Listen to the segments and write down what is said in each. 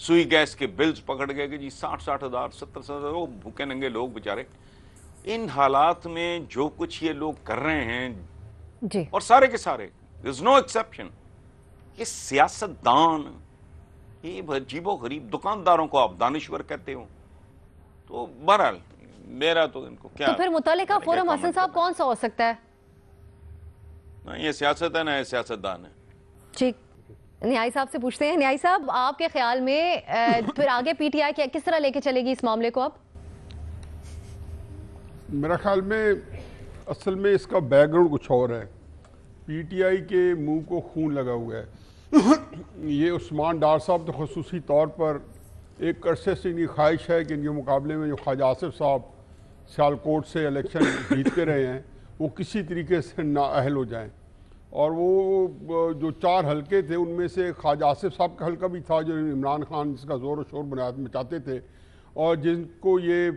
سوئی گیس کے بلز پکڑ گئے کہ جی 60 ہزار 70 وہ بھوکے ننگے لوگ بیچارے. ان حالات میں جو کچھ یہ لوگ کر رہے ہیں جی اور سارے کے سارے there is no exception, یہ سیاستدان، یہ عجیب و غریب دکانداروں کو آپ دانشور کہتے ہو. تو بہرحال میرا تو ان کو کیا، تو پھر متعلقہ فورم حسن صاحب کون سا ہو سکتا ہے؟ نہ یہ سیاست ہے نہ یہ سیاستدان ہے. ٹھیک، نیائی صاحب سے پوچھتے ہیں. نیائی صاحب، آپ کے خیال میں پھر آگے پی ٹی آئی کس طرح لے کے چلے گی اس معاملے کو؟ اب میرا خیال میں اصل میں اس کا بیک گراؤنڈ کچھ اور ہے. پی ٹی آئی کے منہ کو خون لگا ہوا ہے. یہ عثمان ڈار صاحب تو خصوصی طور پر ایک عرصے سے ان کی خواہش ہے کہ ان کے مقابلے میں جو خواجہ آصف صاحب سیالکوٹ سے الیکشن جیتتے رہے ہیں وہ کسی طریقے سے نااہل ہو جائیں. اور وہ جو 4 حلقے تھے ان میں سے خواجہ آصف صاحب کا حلقہ بھی تھا جو عمران خان جس کا زور و شور بنیاد میں چاہتے تھے، اور جن کو یہ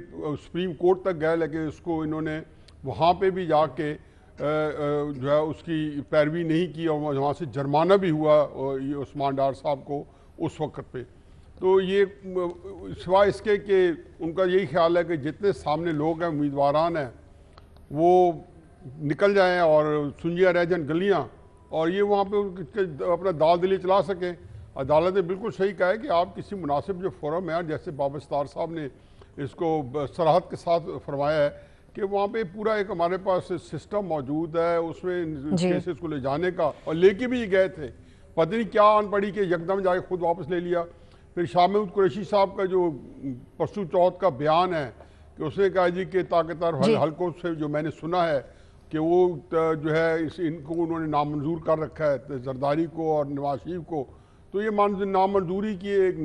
سپریم کورٹ تک گئے لیکن اس کو انہوں نے وہاں پہ بھی جا کے جو ہے اس کی پیروی نہیں کی، اور وہاں سے جرمانہ بھی ہوا یہ عثمان ڈار صاحب کو اس وقت پہ. تو یہ سوائے اس کے کہ ان کا یہی خیال ہے کہ جتنے سامنے لوگ ہیں امیدواران ہیں وہ نکل جائیں اور سنجیاں رہ جائیں گلیاں، اور یہ وہاں پہ اپنا دال دلی چلا سکیں. عدالت نے بالکل صحیح کہا ہے کہ آپ کسی مناسب جو فورم ہے، جیسے بابا ستار صاحب نے اس کو صراحت کے ساتھ فرمایا ہے کہ وہاں پہ پورا ایک ہمارے پاس سسٹم موجود ہے اس میں کیسز کو لے جانے کا، اور لے کے بھی گئے تھے. پتہ نہیں کیا آن پڑی کہ یکدم جا کے خود واپس لے لیا. پھر شاہ محمود قریشی صاحب کا جو پرسوں چوتھ کا بیان ہے کہ اس نے کہا جی کہ طاقتور حلقوں سے جو میں نے سنا ہے کہ وہ جو ہے ان کو انہوں نے نامنظور کر رکھا ہے، زرداری کو اور نواز شریف کو. تو یہ نامنظوری کی ایک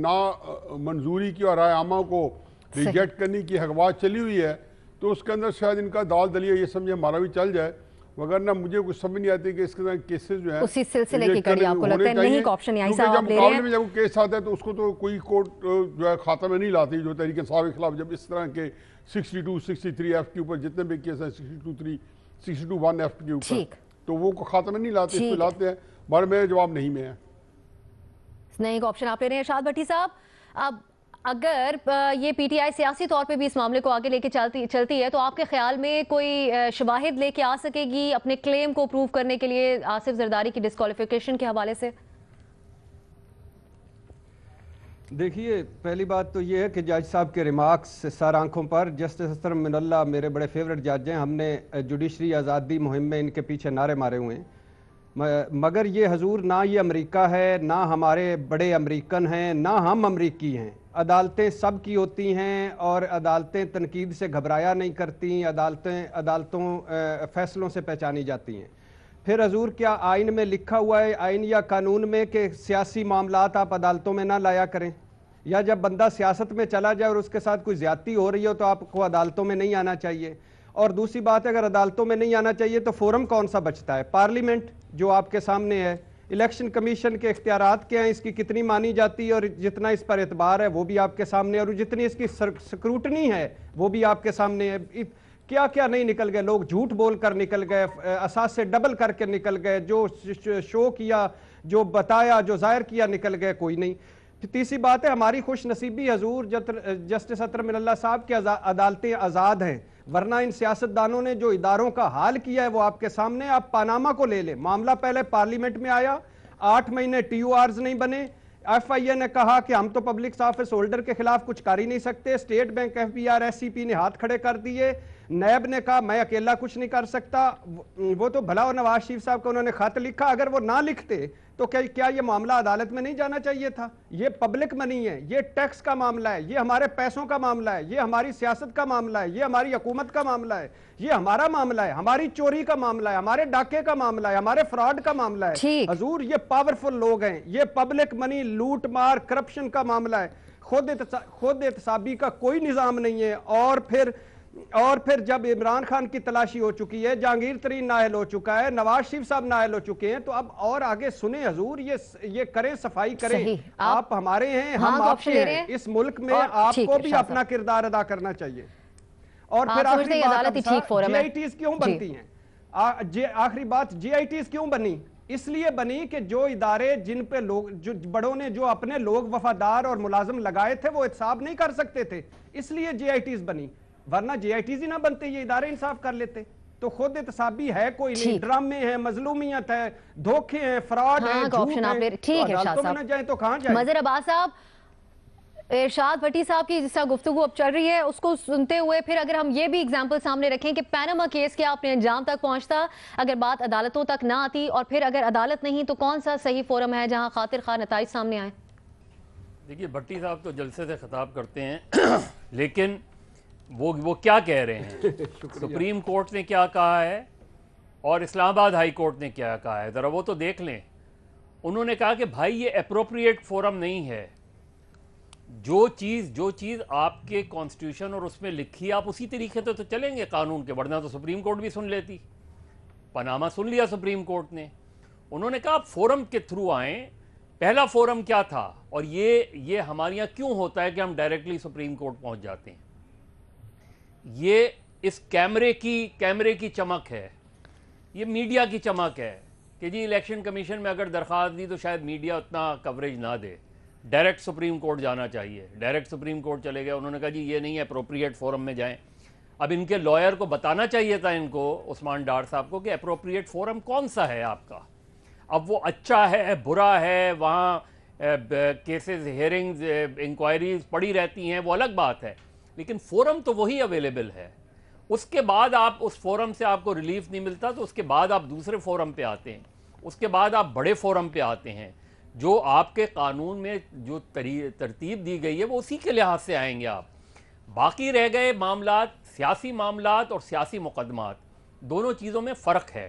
منظوری کی اور رائے عامہ کو ریجیکٹ کرنے کی حکومت چلی ہوئی ہے. تو اس کے اندر شاید ان کا دال دلیہ یہ سمجھے ہمارا بھی چل جائے، مگر نہ مجھے کچھ سمجھ نہیں آتی کہ اس کے اندر کیسز جو ہیں اسی سلسلے کی کڑی آپ کو لگتا ہے نہیں کا آپشن یہاں صاحب آپ لے رہے ہیں؟ مقابلے میں جب کیس آتا ہے تو اس کو تو کوئی کورٹ جو ہے خاتمہ میں نہیں لاتی. جو تحریک انصاف کے خلاف جب اس طرح کے 62 63 ایف کے اوپر جتنے بھی کیس ہیں 62 62 1 ایف کے اوپر تو وہ خاتمہ نہیں لاتے، اس پہ لاتے ہیں. بار میرے جواب نہیں میں ہے. نہیں کا آپشن آپ لے رہے ہیں. ارشاد بھٹی صاحب، اب اگر یہ پی ٹی آئی سیاسی طور پہ بھی اس معاملے کو آگے لے کے چلتی ہے تو آپ کے خیال میں کوئی شواہد لے کے آ سکے گی اپنے کلیم کو پروف کرنے کے لیے آصف زرداری کی ڈسکوالیفیکیشن کے حوالے سے؟ دیکھیے، پہلی بات تو یہ ہے کہ جج صاحب کے ریمارکس سر آنکھوں پر، جسٹس اسرر من اللہ میرے بڑے فیورٹ جج ہیں، ہم نے جوڈیشری آزادی مہم میں ان کے پیچھے نعرے مارے ہوئے ہیں. مگر یہ حضور نہ یہ امریکہ ہے، نہ ہمارے بڑے امریکن ہیں، نہ ہم امریکی ہیں. عدالتیں سب کی ہوتی ہیں اور عدالتیں تنقید سے گھبرایا نہیں کرتی، عدالتوں فیصلوں سے پہچانی جاتی ہیں. پھر حضور کیا آئین میں لکھا ہوا ہے، آئین یا قانون میں، کہ سیاسی معاملات آپ عدالتوں میں نہ لایا کریں؟ یا جب بندہ سیاست میں چلا جائے اور اس کے ساتھ کوئی زیادتی ہو رہی ہو تو آپ کو عدالتوں میں نہیں آنا چاہیے؟ اور دوسری بات ہے، اگر عدالتوں میں نہیں آنا چاہیے تو فورم کون سا بچتا ہے؟ پارلیمنٹ جو آپ کے سامنے ہے. الیکشن کمیشن کے اختیارات کیا ہیں، اس کی کتنی مانی جاتی ہے، اور جتنا اس پر اعتبار ہے وہ بھی آپ کے سامنے ہے، اور جتنی اس کی سکروٹنی ہے وہ بھی آپ کے سامنے ہے. کیا کیا نہیں نکل گئے لوگ، جھوٹ بول کر نکل گئے، اساس سے ڈبل کر کے نکل گئے، جو شو کیا، جو بتایا، جو ظاہر کیا، نکل گئے کوئی نہیں. تیسری بات ہے ہماری خوش نصیبی حضور جسٹس اسرر من اللہ صاحب کی عدالتیں آزاد ہیں، ورنہ ان سیاستدانوں نے جو اداروں کا حال کیا ہے وہ آپ کے سامنے. آپ پاناما کو لے لیں، معاملہ پہلے پارلیمنٹ میں آیا، 8 مہینے ٹی او آرز نہیں بنے، ایف آئی اے نے کہا کہ ہم تو پبلک آفس ہولڈر کے خلاف کچھ کر ہی نہیں سکتے، state bank F B R S C P نے ہاتھ کھڑے کر دیے، نیب نے کہا میں اکیلا کچھ نہیں کر سکتا. وہ تو بھلا نواز شریف صاحب کو انہوں نے خط لکھا، اگر وہ نہ لکھتے تو کیا یہ معاملہ عدالت میں نہیں جانا چاہیے تھا؟ یہ پبلک منی ہے، یہ ٹیکس کا معاملہ ہے، یہ ہمارے پیسوں کا معاملہ ہے، یہ ہماری سیاست کا معاملہ ہے، یہ ہماری حکومت کا معاملہ ہے، یہ ہمارا معاملہ ہے، ہماری چوری کا معاملہ ہے، ہمارے ڈاکے کا معاملہ ہے، ہمارے فراڈ کا معاملہ ہے. حضور یہ پاورفل لوگ ہیں، یہ پبلک منی، لوٹ مار، کرپشن کا معاملہ ہے. خود احتسابی کا کوئی نظام نہیں ہے. اور پھر جب عمران خان کی تلاشی ہو چکی ہے، جہانگیر ترین نااہل ہو چکا ہے، نواز شریف صاحب نااہل ہو چکے ہیں، تو اب اور آگے سنیں حضور، یہ کریں، صفائی کریں. آپ ہمارے ہیں، ہم آپ کے ہیں. اس ملک میں آپ کو بھی اپنا کردار ادا کرنا چاہیے. اور پھر آخری بات، جی آئی ٹیز کیوں بنتی ہیں؟ آخری بات، جی آئی ٹیز کیوں بنی؟ اس لیے بنی کہ جو ادارے جن پہ لوگ جو بڑوں نے جو اپنے لوگ وفادار اور ملازم لگائے تھے وہ احتساب نہیں کر سکتے تھے، اس لیے جے آئی ٹیز بنی، ورنہ جے آئی ٹیز ہی نہ بنتے یہ ادارے انصاف کر لیتے۔ تو خود احتسابی ہے کوئی نہیں، ڈرامے ہیں، مظلومیت ہے، دھوکے ہیں، فراڈ ہے، جھوٹ ہے، تو عدالتوں میں نہ جائیں تو کہاں جائیں؟ مظہر عباس صاحب، ارشاد بھٹی صاحب کی جس طرح گفتگو اب چل رہی ہے اس کو سنتے ہوئے پھر اگر ہم یہ بھی اگزامپل سامنے رکھیں کہ پیناما کیس کیا اپنے انجام تک پہنچتا اگر بات عدالتوں تک نہ آتی، اور پھر اگر عدالت نہیں تو کون سا صحیح فورم ہے جہاں خاطر خواہ نتائج سامنے آئے؟ دیکھیے بھٹی صاحب تو جلسے سے خطاب کرتے ہیں لیکن وہ کیا کہہ رہے ہیں، سپریم کورٹ نے کیا کہا ہے اور اسلام آباد ہائی کورٹ نے کیا کہا ہے، ذرا وہ تو دیکھ لیں۔ انہوں نے کہا کہ بھائی یہ اپروپریٹ فورم نہیں ہے، جو چیز آپ کے کانسٹیٹیوشن اور اس میں لکھی آپ اسی طریقے تو چلیں گے قانون کے، ورنہ تو سپریم کورٹ بھی سن لیتی، پاناما سن لیا سپریم کورٹ نے۔ انہوں نے کہا آپ فورم کے تھرو آئیں، پہلا فورم کیا تھا، اور یہ ہمارے یہاں کیوں ہوتا ہے کہ ہم ڈائریکٹلی سپریم کورٹ پہنچ جاتے ہیں، یہ اس کیمرے کی چمک ہے، یہ میڈیا کی چمک ہے کہ جی الیکشن کمیشن میں اگر درخواست دی تو شاید میڈیا اتنا کوریج نہ دے، ڈائریکٹ سپریم کورٹ جانا چاہیے، ڈائریکٹ سپریم کورٹ چلے گئے، انہوں نے کہا جی یہ نہیں ہے، اپروپریٹ فورم میں جائیں۔ اب ان کے لائر کو بتانا چاہیے تھا ان کو، عثمان ڈار صاحب کو، کہ اپروپریٹ فورم کون سا ہے آپ کا۔ اب وہ اچھا ہے برا ہے، وہاں کیسز ہیئرنگز انکوائریز پڑی رہتی ہیں، وہ الگ بات ہے، لیکن فورم تو وہی اویلیبل ہے۔ اس کے بعد آپ اس فورم سے آپ کو ریلیف نہیں ملتا تو اس کے بعد آپ دوسرے فورم پہ آتے ہیں، اس کے بعد آپ بڑے فورم پہ آتے ہیں، جو آپ کے قانون میں جو ترتیب دی گئی ہے وہ اسی کے لحاظ سے آئیں گے آپ۔ باقی رہ گئے معاملات، سیاسی معاملات اور سیاسی مقدمات، دونوں چیزوں میں فرق ہے۔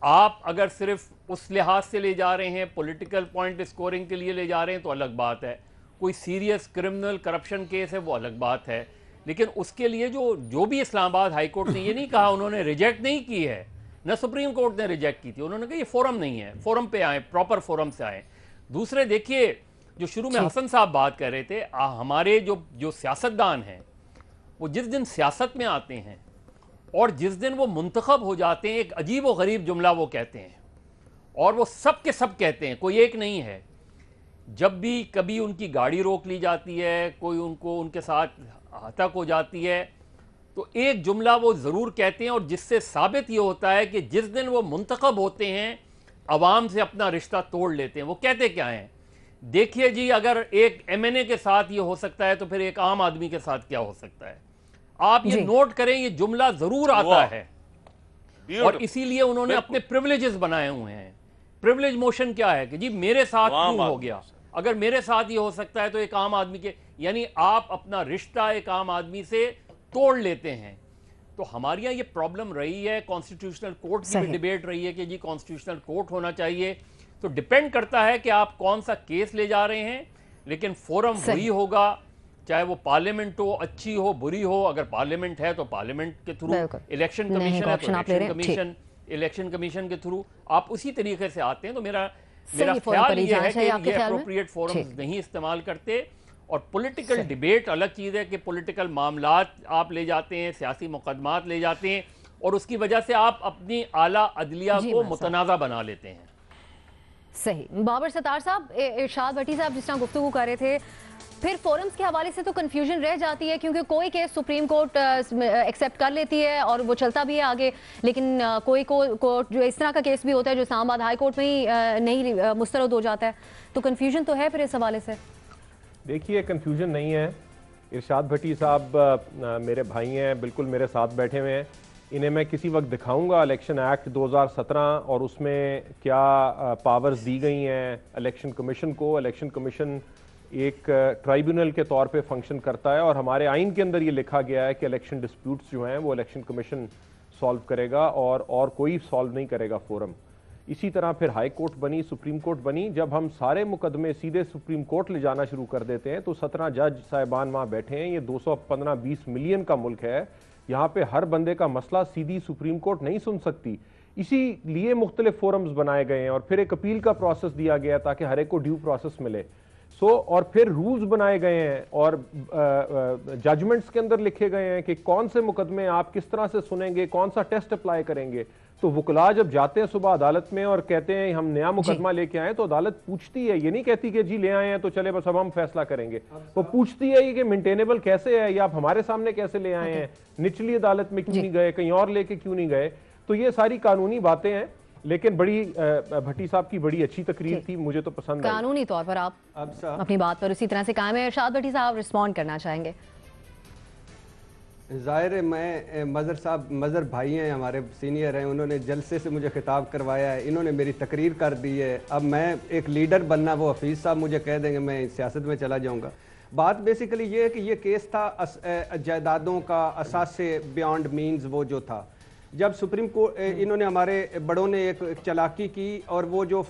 آپ اگر صرف اس لحاظ سے لے جا رہے ہیں، پولیٹیکل پوائنٹ اسکورنگ کے لیے لے جا رہے ہیں تو الگ بات ہے، کوئی سیریس کرمنل کرپشن کیس ہے وہ الگ بات ہے، لیکن اس کے لیے جو بھی اسلام آباد ہائی کورٹ نے یہ نہیں کہا، انہوں نے ریجیکٹ نہیں کی ہے، نہ سپریم کورٹ نے ریجیکٹ کی تھی، انہوں نے کہا یہ فورم نہیں ہے، فورم پہ آئیں، پراپر فورم سے آئیں۔ دوسرے دیکھیے جو شروع میں حسن صاحب بات کر رہے تھے، ہمارے جو سیاستدان ہیں وہ جس دن سیاست میں آتے ہیں اور جس دن وہ منتخب ہو جاتے ہیں، ایک عجیب و غریب جملہ وہ کہتے ہیں، اور وہ سب کے سب کہتے ہیں، کوئی ایک نہیں ہے۔ جب بھی کبھی ان کی گاڑی روک لی جاتی ہے، کوئی ان کے ساتھ ہتک ہو جاتی ہے، تو ایک جملہ وہ ضرور کہتے ہیں، اور جس سے ثابت یہ ہوتا ہے کہ جس دن وہ منتخب ہوتے ہیں عوام سے اپنا رشتہ توڑ لیتے ہیں۔ وہ کہتے کیا ہیں؟ دیکھیے جی اگر ایک ایم این اے کے ساتھ یہ ہو سکتا ہے تو پھر ایک عام آدمی کے ساتھ کیا ہو سکتا ہے؟ آپ یہ نوٹ کریں، یہ جملہ ضرور آتا ہے، اور اسی لیے انہوں نے اپنے پریولیجز بنائے ہوئے ہیں۔ پریولیج موشن کیا ہے کہ جی میرے ساتھ کیوں ہو گیا، اگر میرے ساتھ یہ ہو سکتا ہے تو ایک عام آدمی کے، یعنی آپ اپنا رشتہ ایک عام آدمی سے توڑ لیتے ہیں۔ تو ہمارے یہاں یہ پرابلم رہی ہے، کانسٹیٹیوشنل کورٹ کی بھی ڈیبیٹ رہی ہے کہ جی کانسٹیٹیوشنل کورٹ ہونا چاہیے، تو ڈیپینڈ کرتا ہے کہ آپ کون سا کیس لے جا رہے ہیں، لیکن فورم وہی ہوگا، چاہے وہ پارلیمنٹ ہو، اچھی ہو بری ہو، اگر پارلیمنٹ ہے تو پارلیمنٹ کے تھرو، الیکشن کمیشن ہے تو الیکشن کمیشن کے تھرو، آپ اسی طریقے سے آتے ہیں۔ تو میرا خیال یہ ہے کہ یہ اپروپریٹ فورمز نہیں استعمال کرتے، اور پولیٹیکل ڈیبیٹ الگ چیز ہے کہ پولیٹیکل معاملات آپ لے جاتے ہیں، سیاسی مقدمات لے جاتے ہیں، اور اس کی وجہ سے آپ اپنی اعلیٰ عدلیہ کو متنازع بنا لیتے ہیں۔ صحیح۔ بابر ستار صاحب، ارشاد بھٹی صاحب جس طرح گفتگو کر رہے تھے، پھر فورمز کے حوالے سے تو کنفیوژن رہ جاتی ہے، کیونکہ کوئی کیس سپریم کورٹ ایکسیپٹ کر لیتی ہے اور وہ چلتا بھی ہے آگے، لیکن کوئی کورٹ جو اس طرح کا کیس بھی ہوتا ہے جو اسلام آباد ہائی کورٹ میں ہی نہیں مسترد ہو جاتا ہے، تو کنفیوژن تو ہے پھر اس حوالے سے۔ دیکھیے کنفیوژن نہیں ہے، ارشاد بھٹی صاحب میرے بھائی ہیں، بالکل میرے ساتھ بیٹھے ہوئے ہیں، انہیں میں کسی وقت دکھاؤں گا الیکشن ایکٹ 2017 اور اس میں کیا پاورز دی گئی ہیں الیکشن کمیشن کو۔ الیکشن کمیشن ایک ٹرائیبونل کے طور پہ فنکشن کرتا ہے، اور ہمارے آئین کے اندر یہ لکھا گیا ہے کہ الیکشن ڈسپیوٹس جو ہیں وہ الیکشن کمیشن سالو کرے گا، اور کوئی سالو نہیں کرے گا فورم۔ اسی طرح پھر ہائی کورٹ بنی، سپریم کورٹ بنی، جب ہم سارے مقدمے سیدھے سپریم کورٹ لے جانا شروع کر دیتے ہیں تو 17 جج صاحبان وہاں بیٹھے ہیں، یہ 215-20 ملین کا ملک ہے، یہاں پہ ہر بندے کا مسئلہ سیدھی سپریم کورٹ نہیں سن سکتی، اسی لیے مختلف فورمز بنائے گئے ہیں، اور پھر ایک اپیل کا پروسیس دیا گیا تاکہ ہر ایک کو ڈیو پروسیس ملے۔ اور پھر رولز بنائے گئے ہیں اور ججمنٹس کے اندر لکھے گئے ہیں کہ کون سے مقدمے آپ کس طرح سے سنیں گے، کون سا ٹیسٹ اپلائی کریں گے۔ تو تو وکلا جب جاتے ہیں صبح عدالت میں اور کہتے ہیں ہم نیا مقدمہ لے کے آئیں تو عدالت پوچھتی ہے, یہ نہیں کہتی کہ جی لے آئے ہیں تو چلے بس اب ہم فیصلہ کریں گے, وہ پوچھتی ہے کہ مینٹینیبل کیسے ہے, یا آپ ہمارے سامنے کیسے لے آئے ہیں, نچلی عدالت میں کیوں نہیں گئے, کہیں اور لے کے کیوں نہیں گئے. تو یہ ساری قانونی باتیں ہیں, لیکن بڑی بھٹی صاحب کی بڑی اچھی تقریر تھی, مجھے تو پسند آئی. قانونی طور پر آپ اپنی بات پر اسی طرح سے قائم ہے. ارشاد بھٹی صاحب رسپونڈ کرنا چاہیں گے. ظاہر ہے میں مظہر بھائی ہیں, ہمارے سینئر ہیں, انہوں نے جلسے سے مجھے خطاب کروایا ہے, انہوں نے میری تقریر کر دی ہے. اب میں ایک لیڈر بننا, وہ حفیظ صاحب مجھے کہہ دیں گے میں سیاست میں چلا جاؤں گا. بات بیسیکلی یہ ہے کہ یہ کیس تھا جائیدادوں کا اثاثے بیانڈ مینز, وہ جو تھا جب سپریم کورٹ انہوں نے ہمارے بڑوں نے ایک چالاکی کی اور وہ جو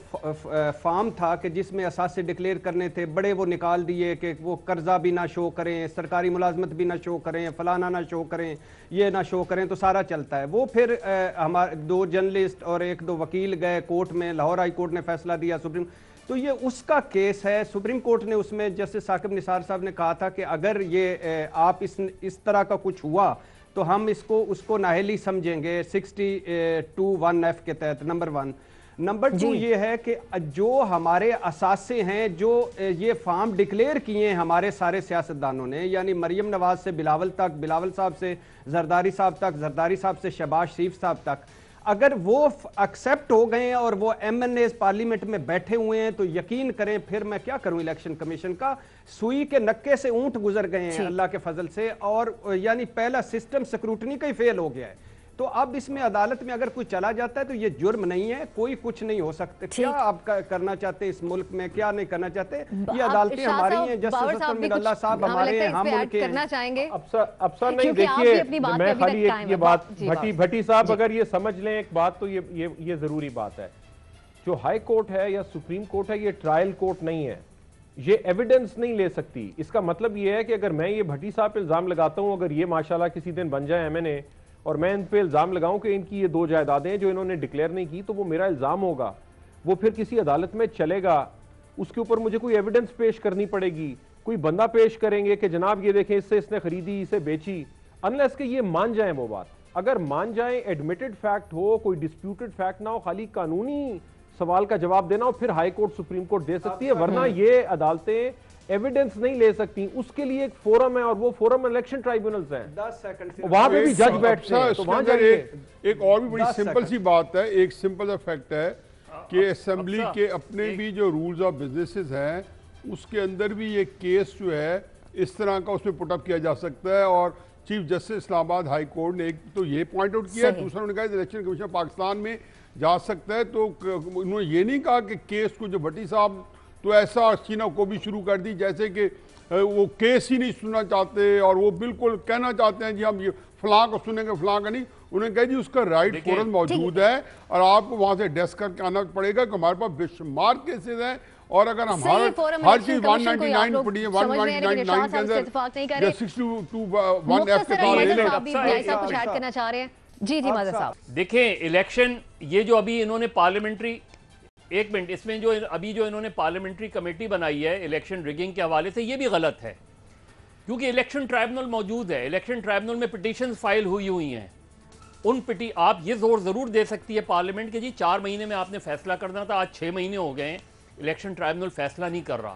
فارم تھا کہ جس میں اثاثے ڈکلیئر کرنے تھے بڑے, وہ نکال دیے کہ وہ قرضہ بھی نہ شو کریں, سرکاری ملازمت بھی نہ شو کریں, فلانا نہ شو کریں, یہ نہ شو کریں, تو سارا چلتا ہے. وہ پھر ہمارے 2 جرنلسٹ اور 1-2 وکیل گئے کورٹ میں, لاہور ہائی کورٹ نے فیصلہ دیا سپریم, تو یہ اس کا کیس ہے. سپریم کورٹ نے اس میں جسٹس ثاقب نثار صاحب نے کہا تھا کہ اگر یہ آپ اس طرح کا کچھ ہوا تو ہم اس کو نااہلی سمجھیں گے 62(1)(f) کے تحت. نمبر 1. نمبر 2 یہ ہے کہ جو ہمارے اثاثے ہیں جو یہ فارم ڈکلیئر کیے ہیں ہمارے سارے سیاستدانوں نے, یعنی مریم نواز سے بلاول تک, بلاول صاحب سے زرداری صاحب تک, زرداری صاحب سے شہباز شریف صاحب تک, اگر وہ ایکسیپٹ ہو گئے ہیں اور وہ ایم این ایز پارلیمنٹ میں بیٹھے ہوئے ہیں تو یقین کریں پھر میں کیا کروں الیکشن کمیشن کا, سوئی کے نکے سے اونٹ گزر گئے ہیں اللہ کے فضل سے, اور یعنی پہلا سسٹم سکروٹنی کا ہی فیل ہو گیا ہے. تو اب اس میں عدالت میں اگر کوئی چلا جاتا ہے تو یہ جرم نہیں ہے, کوئی کچھ نہیں ہو سکتا. کیا آپ کرنا چاہتے ہیں اس ملک میں, کیا نہیں کرنا چاہتے, یہ عدالتیں ہماری ہیں. جسٹس اسلم من اللہ صاحب ہمارے ہیں, ہم ان کے کرنا چاہیں گے. افسر نہیں, دیکھیے میں خالی یہ بات بھٹی صاحب اگر یہ سمجھ لیں ایک بات, تو یہ ضروری بات ہے, جو ہائی کورٹ ہے یا سپریم کورٹ ہے یہ ٹرائل کورٹ نہیں ہے, یہ ایویڈنس نہیں لے سکتی. اس کا مطلب یہ ہے کہ اگر میں یہ بھٹی صاحب پہ الزام لگاتا ہوں, اگر یہ ماشاءاللہ کسی دن بن جائے ایم این اے, اور میں ان پہ الزام لگاؤں کہ ان کی یہ 2 جائیدادیں جو انہوں نے ڈکلیئر نہیں کی, تو وہ میرا الزام ہوگا, وہ پھر کسی عدالت میں چلے گا, اس کے اوپر مجھے کوئی ایویڈنس پیش کرنی پڑے گی, کوئی بندہ پیش کریں گے کہ جناب یہ دیکھیں اس نے خریدی, اسے بیچی, انلیس کہ یہ مان جائیں. وہ بات اگر مان جائیں, ایڈمیٹڈ فیکٹ ہو, کوئی ڈسپیوٹڈ فیکٹ نہ ہو, خالی قانونی سوال کا جواب دینا ہو, پھر ہائی کورٹ سپریم کورٹ دے سکتی ہے, ورنہ یہ عدالتیں ایویڈنس نہیں لے سکتی. اس کے لیے ایک فورم ہے, اور وہ فورم الیکشن ٹرائیبونلز ہیں, 10 سیکنڈ وہاں پہ بھی جج بیٹھتے ہیں. تو وہاں جائیے. ایک اور بھی بڑی سمپل سی بات ہے, ایک سمپل سا فیکٹ ہے کہ اسمبلی کے اپنے بھی جو رولز آف بزنسز ہیں اس کے اندر بھی یہ کیس جو ہے اس طرح کا اس میں پٹ اپ کیا جا سکتا ہے. اور چیف جسٹس اسلام آباد ہائی کورٹ نے ایک تو یہ پوائنٹ آؤٹ کیا ہے, دوسرا انہوں نے کہا الیکشن کمیشن پاکستان میں جا سکتا ہے. تو انہوں نے یہ نہیں کہا کہ کیس کو جو بھٹی صاحب تو ایسا سینہ کو بھی شروع کر دی جیسے کہ وہ کیس ہی نہیں سننا چاہتے, اور وہ بالکل کہنا چاہتے ہیں جی ہم یہ فلاں کو سنیں گے فلاں کا نہیں. انہوں نے کہا جی اس کا رائٹ فوراً موجود ہے, اور آپ کو وہاں سے ڈیسک کر کے آنا پڑے گا کہ ہمارے پاس بے شمار کیسز ہیں, اور اگر ہمارا ہر چیز 199 پڑی ہے, 199 کے اندر یا 62(1)(f) کے ساتھ جی مظہر صاحب دیکھیں الیکشن, یہ جو ابھی انہوں نے پارلیمنٹری, ایک منٹ, اس میں جو انہوں نے پارلیمنٹری کمیٹی بنائی ہے الیکشن ریگنگ کے حوالے سے, یہ بھی غلط ہے, کیونکہ الیکشن ٹرائبونل موجود ہے. الیکشن ٹرائبونل میں پٹیشنز فائل ہوئی ہیں, آپ یہ زور ضرور دے سکتی ہے پارلیمنٹ کہ جی 4 مہینے میں آپ نے فیصلہ کرنا تھا, آج 6 مہینے ہو گئے ہیں, الیکشن ٹرائبونل فیصلہ نہیں کر رہا.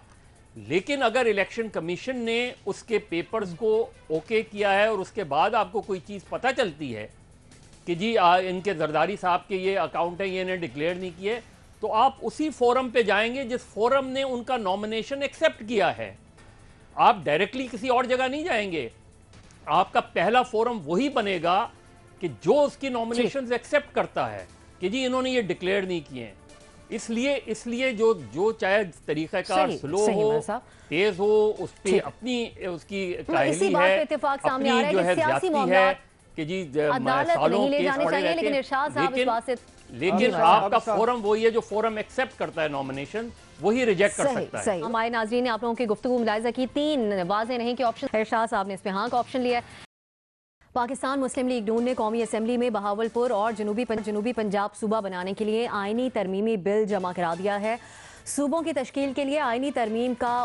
لیکن اگر الیکشن کمیشن نے اس کے پیپرز کو اوکے کیا ہے اور اس کے بعد آپ کو کوئی چیز پتہ چلتی ہے کہ جی ان کے زرداری صاحب کے یہ اکاؤنٹ ہیں, یہ انہیں ڈکلیئر نہیں کیے, تو آپ اسی فورم پہ جائیں گے جس فورم نے ان کا نومینیشن ایکسیپٹ کیا ہے. آپ ڈائریکٹلی کسی اور جگہ نہیں جائیں گے, آپ کا پہلا فورم وہی بنے گا کہ جو اس کی نومینیشنز ایکسیپٹ کرتا ہے کہ جی انہوں نے یہ ڈکلیئر نہیں کیے ہیں. اس لیے جو چاہے طریقہ کار سلو ہو, تیز ہو, اس پہ اپنی اس کی کاہلی ہے, اپنی جو ہے زیادتی ہے کہ جی سالوں کیس پڑے رہتے, لیکن آپ کا فورم وہی ہے جو فورم ایکسیپٹ کرتا ہے نومینیشن, وہی ریجیکٹ کر سکتا ہے. ہمارے ناظرین نے آپ لوگوں کی گفتگو ملاحظہ کی, 3 واضح نہیں کہ آپشن, ارشاد صاحب نے اس پہ ہاں کا آپشن لیا ہے. پاکستان مسلم لیگ نون نے قومی اسمبلی میں بہاولپور اور جنوبی پنجاب صوبہ بنانے کے لیے آئینی ترمیمی بل جمع کرا دیا ہے. صوبوں کی تشکیل کے لیے آئینی ترمیم کا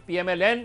PMLN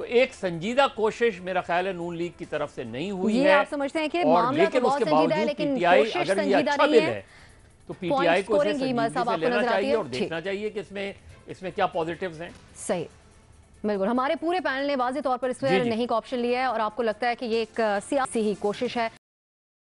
تو ایک سنجیدہ کوشش میرا خیال ہے نون لیگ کی طرف سے نہیں ہوئی ہے. یہ آپ سمجھتے ہیں کہ معاملہ تو بہت سنجیدہ ہے لیکن کوشش سنجیدہ نہیں ہے, تو پی ٹی آئی کو اسے سنجیدگی سے لینا چاہیے اور دیکھنا چاہیے کہ اس میں کیا پازیٹیوز ہیں. صحیح, بالکل. ہمارے پورے پینل نے واضح طور پر اس میں نہیں کا آپشن لیا ہے اور آپ کو لگتا ہے کہ یہ ایک سیاسی ہی کوشش ہے.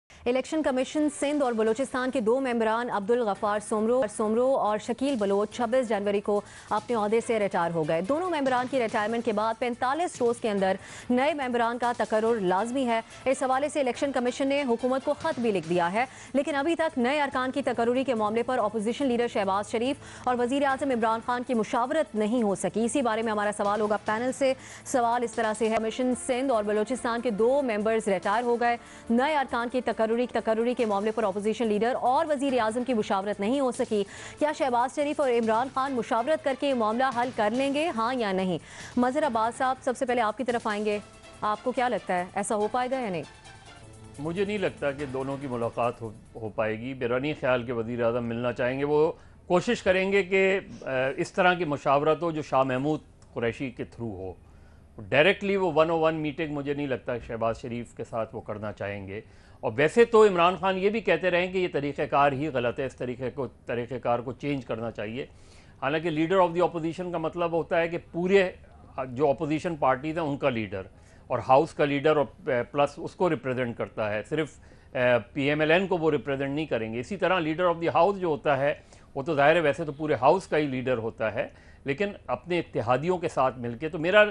الیکشن کمیشن سندھ اور بلوچستان کے 2 ممبران عبدالغفار سومرو اور شکیل بلوچ 26 جنوری کو اپنے عہدے سے ریٹائر ہو گئے. دونوں ممبران کی ریٹائرمنٹ کے بعد 45 روز کے اندر نئے ممبران کا تقرر لازمی ہے. اس حوالے سے الیکشن کمیشن نے حکومت کو خط بھی لکھ دیا ہے, لیکن ابھی تک نئے ارکان کی تقرری کے معاملے پر اپوزیشن لیڈر شہباز شریف اور وزیر اعظم عمران خان کی مشاورت نہیں ہو سکی. اسی بارے میں ہمارا سوال ہوگا پینل سے. سوال اس طرح سے ہے, کمیشن سندھ اور بلوچستان کے 2 ممبرز ریٹائر ہو گئے, نئے ارکان کی تقرری کے معاملے پر اپوزیشن لیڈر اور وزیر اعظم کی مشاورت نہیں ہو سکی. کیا شہباز شریف اور عمران خان مشاورت کر کے یہ معاملہ حل کر لیں گے, ہاں یا نہیں؟ مظہر عباس صاحب, سب سے پہلے آپ کی طرف آئیں گے. آپ کو کیا لگتا ہے, ایسا ہو پائے گا یا نہیں؟ مجھے نہیں لگتا کہ دونوں کی ملاقات ہو پائے گی. میرا نہیں خیال کہ وزیر اعظم ملنا چاہیں گے. وہ کوشش کریں گے کہ اس طرح کی مشاورت ہو جو شاہ محمود قریشی کے تھرو ہو. ڈائریکٹلی وہ 101 میٹنگ مجھے نہیں لگتا شہباز شریف کے ساتھ وہ کرنا چاہیں گے. اور ویسے تو عمران خان یہ بھی کہتے رہیں کہ یہ طریقہ کار ہی غلط ہے, اس طریقہ کار کو چینج کرنا چاہیے. حالانکہ لیڈر آف دی اپوزیشن کا مطلب ہوتا ہے کہ پورے جو اپوزیشن پارٹیز ہیں ان کا لیڈر, اور ہاؤس کا لیڈر اور پلس اس کو ریپریزنٹ کرتا ہے. صرف پی ایم ایل این کو وہ ریپریزنٹ نہیں کریں گے. اسی طرح لیڈر آف دی ہاؤس جو ہوتا ہے وہ تو ظاہر ہے ویسے تو پورے ہاؤس کا ہی لیڈر ہوتا ہے, لیکن اپنے اتحادیوں کے ساتھ مل کے. تو میرا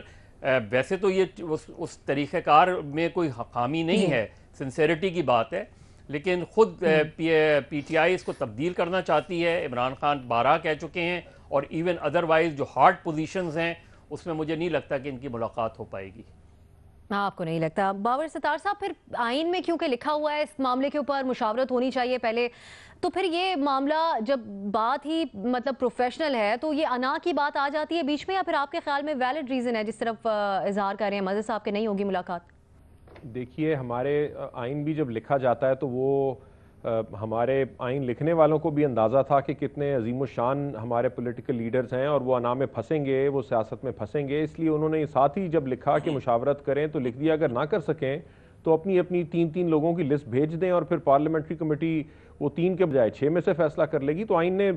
ویسے تو یہ اس طریقہ کار میں کوئی خامی نہیں ہے, سنسیریٹی کی بات ہے, لیکن خود پی ٹی آئی اس کو تبدیل کرنا چاہتی ہے. عمران خان 12 کہہ چکے ہیں, اور ایون ادروائز جو ہارڈ پوزیشنز ہیں اس میں مجھے نہیں لگتا کہ ان کی ملاقات ہو پائے گی. آپ کو نہیں لگتا؟ باور ستار صاحب, پھر آئین میں کیونکہ لکھا ہوا ہے اس معاملے کے اوپر مشاورت ہونی چاہیے پہلے, تو پھر یہ معاملہ جب بات ہی مطلب پروفیشنل ہے تو یہ انا کی بات آ جاتی ہے بیچ میں, یا پھر آپ کے خیال میں ویلڈ ریزن ہے جس طرف اظہار کر رہے ہیں مظہر صاحب کہ نہیں ہوگی ملاقات؟ دیکھیے, ہمارے آئین بھی جب لکھا جاتا ہے تو وہ ہمارے آئین لکھنے والوں کو بھی اندازہ تھا کہ کتنے عظیم الشان ہمارے پولیٹیکل لیڈرز ہیں اور وہ انا میں پھنسیں گے, وہ سیاست میں پھنسیں گے. اس لیے انہوں نے ساتھ ہی جب لکھا کہ مشاورت کریں تو لکھ دیا اگر نہ کر سکیں تو اپنی 3 لوگوں کی لسٹ بھیج دیں, اور پھر پارلیمنٹری کمیٹی وہ 3 کے بجائے 6 میں سے فیصلہ کر لے گی. تو آئین نے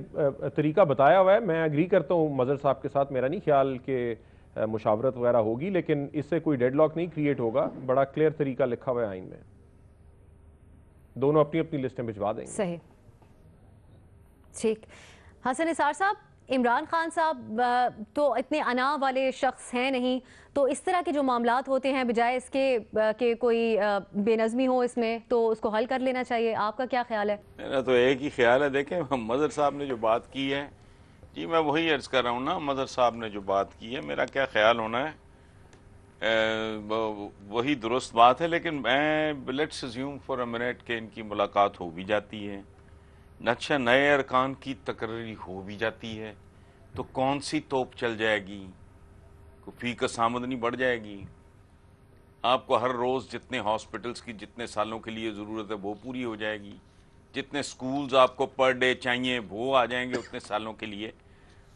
طریقہ بتایا ہوا ہے. میں اگری کرتا ہوں مظہر صاحب کے ساتھ, میرا نہیں خیال کہ مشاورت وغیرہ ہوگی, لیکن اس سے کوئی ڈیڈ لاک نہیں کریٹ ہوگا. بڑا کلیئر طریقہ لکھا ہوا ہے آئین میں, دونوں اپنی لسٹیں بھجوا دیں گے. صحیح, ٹھیک. حسن نثار صاحب, عمران خان صاحب تو اتنے انا والے شخص ہیں نہیں, تو اس طرح کے جو معاملات ہوتے ہیں بجائے اس کے کہ کوئی بے نظمی ہو اس میں تو اس کو حل کر لینا چاہیے. آپ کا کیا خیال ہے؟ میرا تو ایک ہی خیال ہے. دیکھیں مظہر صاحب نے جو بات کی ہے, جی میں وہی عرض کر رہا ہوں نا, مظہر صاحب نے جو بات کی ہے میرا کیا خیال ہونا ہے وہی درست بات ہے. لیکن میں let's assume for a minute کہ ان کی ملاقات ہو بھی جاتی ہے, اچھا نئے ارکان کی تقرری ہو بھی جاتی ہے, تو کون سی توپ چل جائے گی, فی کس آمدنی بڑھ جائے گی. آپ کو ہر روز جتنے ہاسپٹلز کی جتنے سالوں کے لیے ضرورت ہے وہ پوری ہو جائے گی, جتنے سکولز آپ کو پر ڈے چاہیے وہ آ جائیں گے اتنے سالوں کے لیے.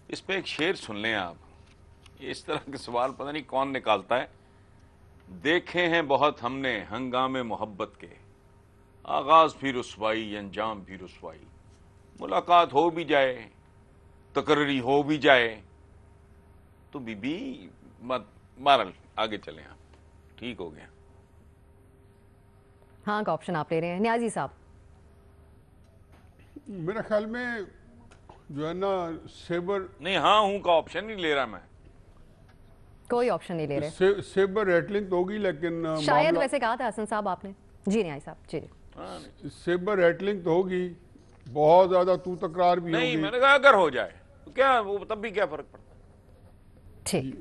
اس پہ ایک شعر سن لیں آپ, اس طرح کے سوال پتہ نہیں کون نکالتا ہے. دیکھے ہیں بہت ہم نے ہنگام محبت کے, آغاز بھی رسوائی انجام بھی رسوائی. ملاقات ہو بھی جائے, تقرری ہو بھی جائے, تو بی بہرحال آگے چلیں, آپ ٹھیک ہو گیا. ہاں کا آپشن آپ لے رہے ہیں. نیازی صاحب, میرے خیال میں جو ہے نا سیبر نہیں, ہاں ہوں کا آپشن نہیں لے رہا میں, کوئی آپشن نہیں لے رہے. سیبر ریٹلنگ تو ہوگی, لیکن شاید ویسے کہا تھا حسن صاحب آپ نے. جی نیازی صاحب, جی سیبر ریٹلنگ تو ہوگی, بہت زیادہ تو تکرار بھی ہوگی. نہیں, میں نے کہا اگر ہو جائے تو کیا وہ تب بھی کیا فرق پڑتا ہے. ٹھیک,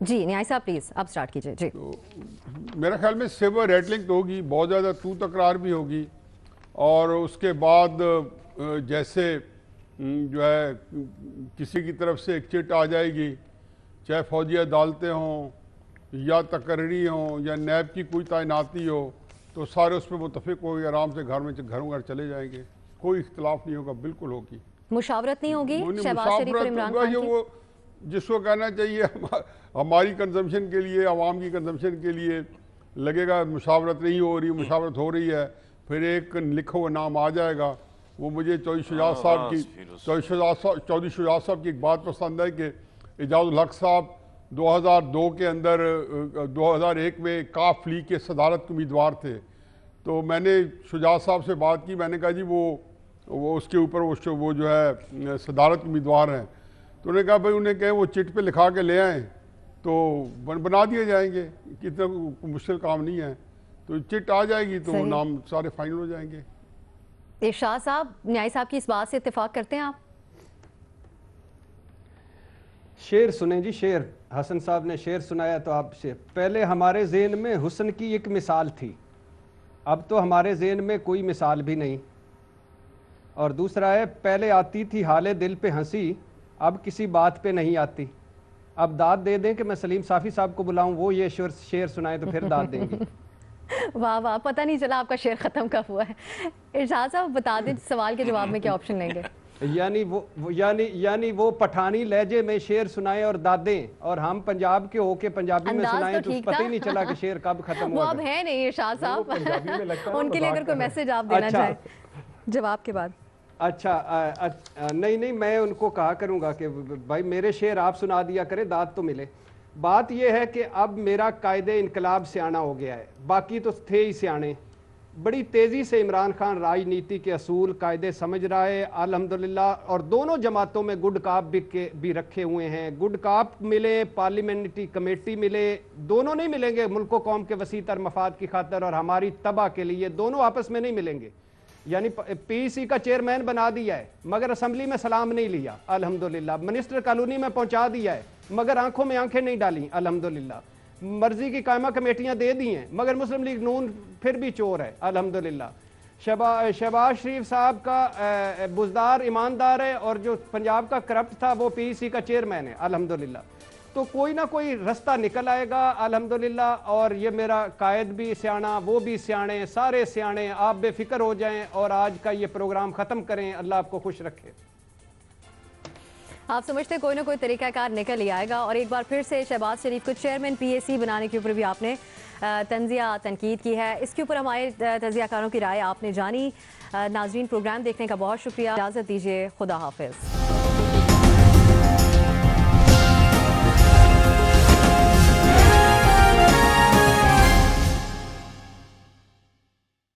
جی نیازی صاحب پلیز اب سٹارٹ کیجئے. جی تو میرے خیال میں سیبر ریٹلنگ تو ہوگی, بہت زیادہ تو تکرار بھی ہوگی, اور اس کے بعد جیسے جو ہے کسی کی طرف سے ایک چٹ آ جائے گی, چاہے فوجی عدالتیں ہوں یا تقرری ہوں یا نیب کی کوئی تعیناتی ہو, تو سارے اس پہ متفق ہو گئے, آرام سے گھروں گھر چلے جائیں گے, کوئی اختلاف نہیں ہوگا, بالکل ہوگی. مشاورت نہیں ہوگی شہباز شریف اور عمران خان کی؟ جس کو کہنا چاہیے ہماری کنزمپشن کے لیے، عوام کی کنزمپشن کے لیے لگے گا مشاورت نہیں ہو رہی، مشاورت ہو رہی ہے، پھر ایک لکھا ہوا نام آ جائے گا. وہ مجھے چودھری شجاعت صاحب کی ایک بات پسند ہے کہ اعجاز الحق صاحب 2002 کے اندر 2001 میں کاف لیگ کے صدارت کے امیدوار تھے. تو میں نے شجاعت صاحب سے بات کی، میں نے کہا جی وہ اس کے اوپر وہ جو ہے صدارت کے امیدوار ہیں. تو انہوں نے کہا بھائی انہیں کہیں وہ چٹ پہ لکھا کے لے آئیں تو بنا دیے جائیں گے، کتنا مشکل کام نہیں ہے. تو چٹ آ جائے گی تو نام سارے فائنل ہو جائیں گے. ارشاد صاحب، نیائی صاحب کی اس بات سے اتفاق کرتے ہیں آپ؟ شعر سنیں جی، شعر حسن صاحب نے شعر سنایا تو آپ سے پہلے ہمارے ذہن میں حسن کی ایک مثال تھی، اب تو ہمارے ذہن میں کوئی مثال بھی نہیں. اور دوسرا ہے پہلے آتی تھی حال دل پہ ہنسی، اب کسی بات پہ نہیں آتی. اب داد دے دیں کہ میں سلیم صافی صاحب کو بلاؤں، وہ یہ شعر سنائیں تو پھر داد دیں گے. واہ واہ، پتہ نہیں چلا آپ کا شعر ختم کب ہوا ہے. ارشاد صاحب بتا دیں سوال کے جواب میں کیا آپشن لیں گے؟ یعنی وہ پٹھانی لہجے میں شعر سنائیں اور دادیں، اور ہم پنجاب کے ہو کے پنجابی میں سنائیں تو پتہ ہی نہیں چلا کہ شعر کب ختم ہوا. وہ اب ہے نہیں ارشاد صاحب، ان کے لیے اگر کوئی میسج آپ دینا چاہیں جواب کے بعد. اچھا نہیں میں ان کو کہا کروں گا کہ بھائی میرے شعر آپ سنا دیا کرے، داد تو ملے. بات یہ ہے کہ اب میرا قائد انقلاب سیانا ہو گیا ہے، باقی تو تھے ہی سیانے. بڑی تیزی سے عمران خان راجنیتی کے اصول قاعدے سمجھ رہا ہے الحمدللہ، اور دونوں جماعتوں میں گڈ کاپ بھی رکھے ہوئے ہیں. گڈ کاپ ملے، پارلیمنٹری کمیٹی ملے، دونوں نہیں ملیں گے ملک و قوم کے وسیع تر مفاد کی خاطر اور ہماری تباہ کے لیے، دونوں آپس میں نہیں ملیں گے. یعنی پی سی کا چیئرمین بنا دیا ہے مگر اسمبلی میں سلام نہیں لیا الحمدللہ، منسٹر کالونی میں پہنچا دیا ہے مگر آنکھوں میں آنکھیں نہیں ڈالیں الحمدللہ، مرضی کی قائمہ کمیٹیاں دے دی ہیں مگر مسلم لیگ نون پھر بھی چور ہے الحمدللہ. شہباز شریف صاحب کا بزدار ایماندار ہے، اور جو پنجاب کا کرپٹ تھا وہ پی سی کا چیئرمین ہے الحمدللہ. تو کوئی نہ کوئی رستہ نکل آئے گا الحمدللہ. اور یہ میرا قائد بھی سیانا، وہ بھی سیانے، سارے سیانے. آپ بے فکر ہو جائیں اور آج کا یہ پروگرام ختم کریں. اللہ آپ کو خوش رکھے. آپ سمجھتے کوئی نہ کوئی طریقہ کار نکل ہی آئے گا. اور ایک بار پھر سے شہباز شریف کو چیئرمین پی اے سی بنانے کے اوپر بھی آپ نے تنزیہ تنقید کی ہے. اس کے اوپر ہمارے تجزیہ کاروں کی رائے آپ نے جانی. ناظرین، پروگرام دیکھنے کا بہت شکریہ. اجازت دیجیے، خدا حافظ.